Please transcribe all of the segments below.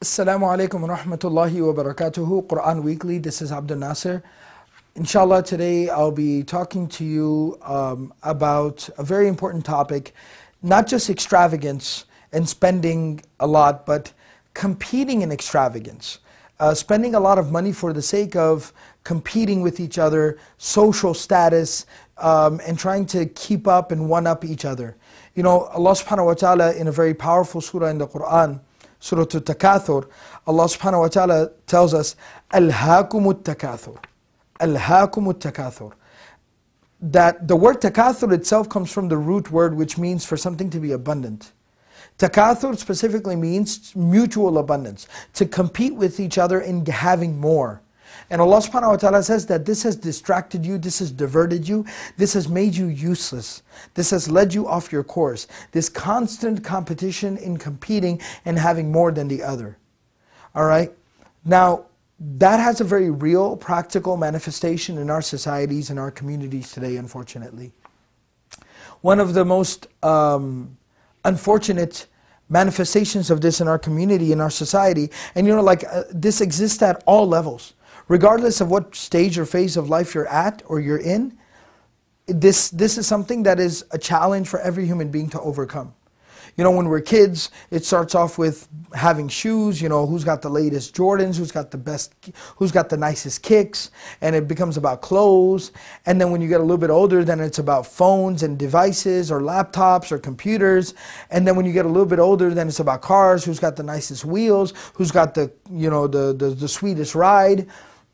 Assalamu alaikum wa rahmatullahi wa barakatuhu. Quran Weekly, this is Abdul Nasir. Inshallah, today I'll be talking to you about a very important topic, not just extravagance and spending a lot, but competing in extravagance. Spending a lot of money for the sake of competing with each other, social status, and trying to keep up and one-up each other. You know, Allah subhanahu wa ta'ala in a very powerful surah in the Quran, Surah Al-Takathur, Allah subhanahu wa ta'ala tells us, Alhaakumut takathur. Alhaakumut takathur. That the word takathur itself comes from the root word which means for something to be abundant. Takathur specifically means mutual abundance, to compete with each other in having more. And Allah subhanahu wa ta'ala says that this has distracted you, this has diverted you, this has made you useless. This has led you off your course. This constant competition in competing and having more than the other. Alright? Now, that has a very real, practical manifestation in our societies and our communities today, unfortunately. One of the most unfortunate manifestations of this in our community, in our society, and you know, like this exists at all levels. Regardless of what stage or phase of life you're at or you're in, this is something that is a challenge for every human being to overcome. You know, when we're kids, it starts off with having shoes, you know, who's got the latest Jordans, who's got the best, who's got the nicest kicks, and it becomes about clothes. And then when you get a little bit older, then it's about phones and devices or laptops or computers. And then when you get a little bit older, then it's about cars, who's got the nicest wheels, who's got the, you know, the sweetest ride.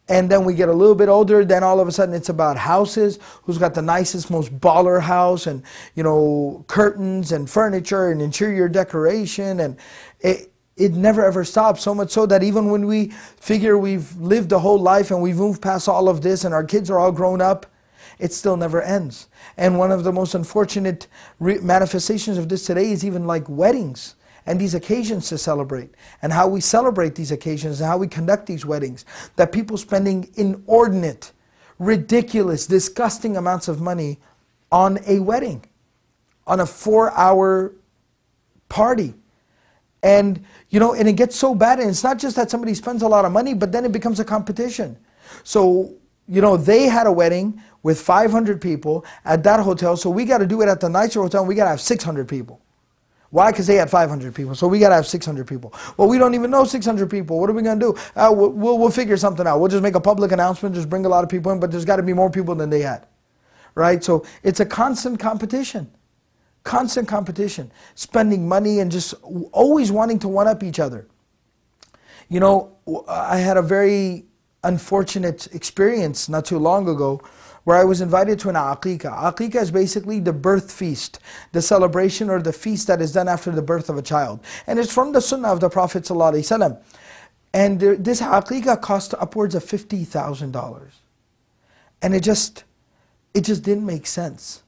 And then we get a little bit older, then all of a sudden it's about houses, who's got the nicest, most baller house, and you know, curtains and furniture and interior decoration, and it never ever stops. So much so that even when we figure we've lived a whole life and we've moved past all of this and our kids are all grown up, it still never ends. And one of the most unfortunate manifestations of this today is even like weddings. And these occasions to celebrate, and how we celebrate these occasions, and how we conduct these weddings. That people spending inordinate, ridiculous, disgusting amounts of money on a wedding, on a 4-hour party. And you know, and it gets so bad, and it's not just that somebody spends a lot of money, but then it becomes a competition. So, you know, they had a wedding with 500 people at that hotel, so we got to do it at the nicer hotel, and we got to have 600 people. Why? Because they had 500 people, so we got to have 600 people. Well, we don't even know 600 people. What are we going to do? We'll figure something out. We'll just make a public announcement, just bring a lot of people in, but there's got to be more people than they had. Right? So it's a constant competition. Constant competition. Spending money and just always wanting to one-up each other. You know, I had a very unfortunate experience not too long ago where I was invited to an aqiqah. Aqiqah is basically the birth feast, the celebration or the feast that is done after the birth of a child. And it's from the sunnah of the Prophet ﷺ. And this aqiqah cost upwards of $50,000. And it just didn't make sense.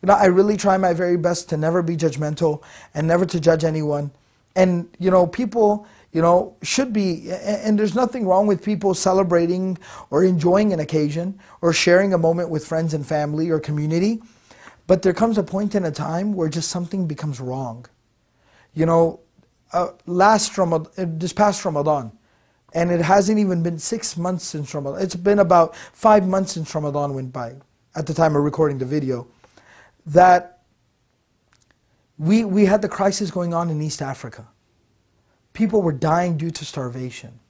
You know, I really try my very best to never be judgmental and never to judge anyone. And you know, people, you know, should be, and there's nothing wrong with people celebrating or enjoying an occasion or sharing a moment with friends and family or community. But there comes a point in a time where just something becomes wrong. You know, this past Ramadan, and it hasn't even been 6 months since Ramadan. It's been about 5 months since Ramadan went by, at the time of recording the video, that we had the crisis going on in East Africa. People were dying due to starvation.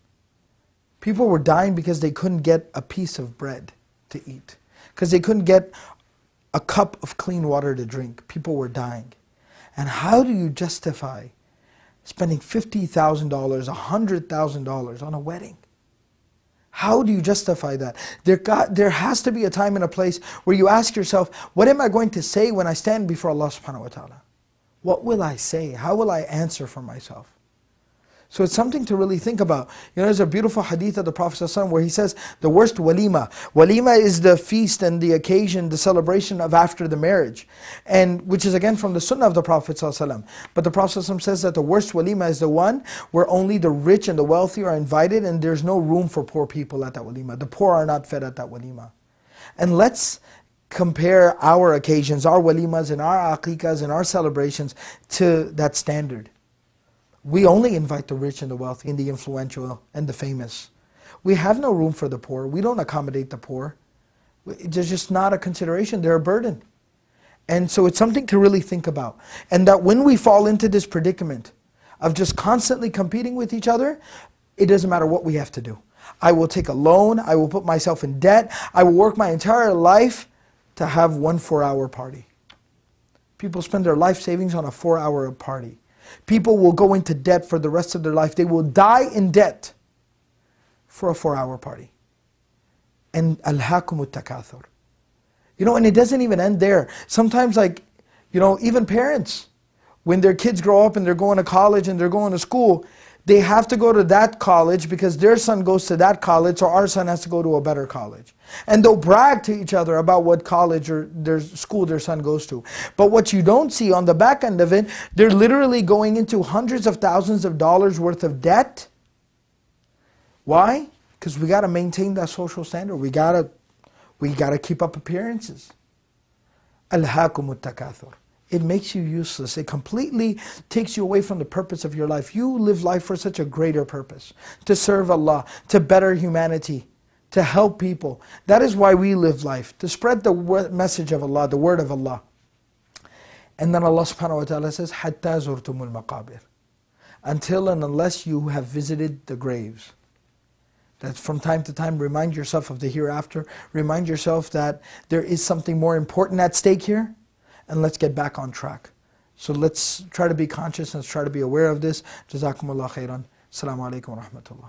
People were dying because they couldn't get a piece of bread to eat. Because they couldn't get a cup of clean water to drink. People were dying. And how do you justify spending $50,000, $100,000 on a wedding? How do you justify that? There has to be a time and a place where you ask yourself, what am I going to say when I stand before Allah subhanahu wa ta'ala? What will I say? How will I answer for myself? So it's something to really think about. You know, there's a beautiful hadith of the Prophet ﷺ where he says, the worst walima. Walima is the feast and the occasion, the celebration of after the marriage. And which is again from the sunnah of the Prophet ﷺ. But the Prophet ﷺ says that the worst walima is the one where only the rich and the wealthy are invited and there's no room for poor people at that walima. The poor are not fed at that walima. And let's compare our occasions, our walimas and our aqiqahs and our celebrations to that standard. We only invite the rich and the wealthy and the influential and the famous. We have no room for the poor. We don't accommodate the poor. There's just not a consideration. They're a burden. And so it's something to really think about. And that when we fall into this predicament of just constantly competing with each other, it doesn't matter what we have to do. I will take a loan. I will put myself in debt. I will work my entire life to have one 4-hour party. People spend their life savings on a 4-hour party. People will go into debt for the rest of their life. They will die in debt for a 4-hour party. And alhaakumut takathur. You know, and it doesn't even end there. Sometimes, like, you know, even parents, when their kids grow up and they're going to college and they're going to school, they have to go to that college because their son goes to that college, so our son has to go to a better college. And they'll brag to each other about what college or their school their son goes to. But what you don't see on the back end of it, they're literally going into hundreds of thousands of dollars worth of debt. Why? Because we got to maintain that social standard. We got to keep up appearances. Alhaakumut takathur. It makes you useless. It completely takes you away from the purpose of your life. You live life for such a greater purpose. To serve Allah, to better humanity, to help people. That is why we live life. To spread the message of Allah, the word of Allah. And then Allah subhanahu wa ta'ala says, حَتَّى زُرْتُمُ الْمَقَابِرِ. Until and unless you have visited the graves. That from time to time, remind yourself of the hereafter. Remind yourself that there is something more important at stake here. And let's get back on track. So let's try to be conscious and let's try to be aware of this. Jazakumullah khairan. Assalamu alaikum wa rahmatullah.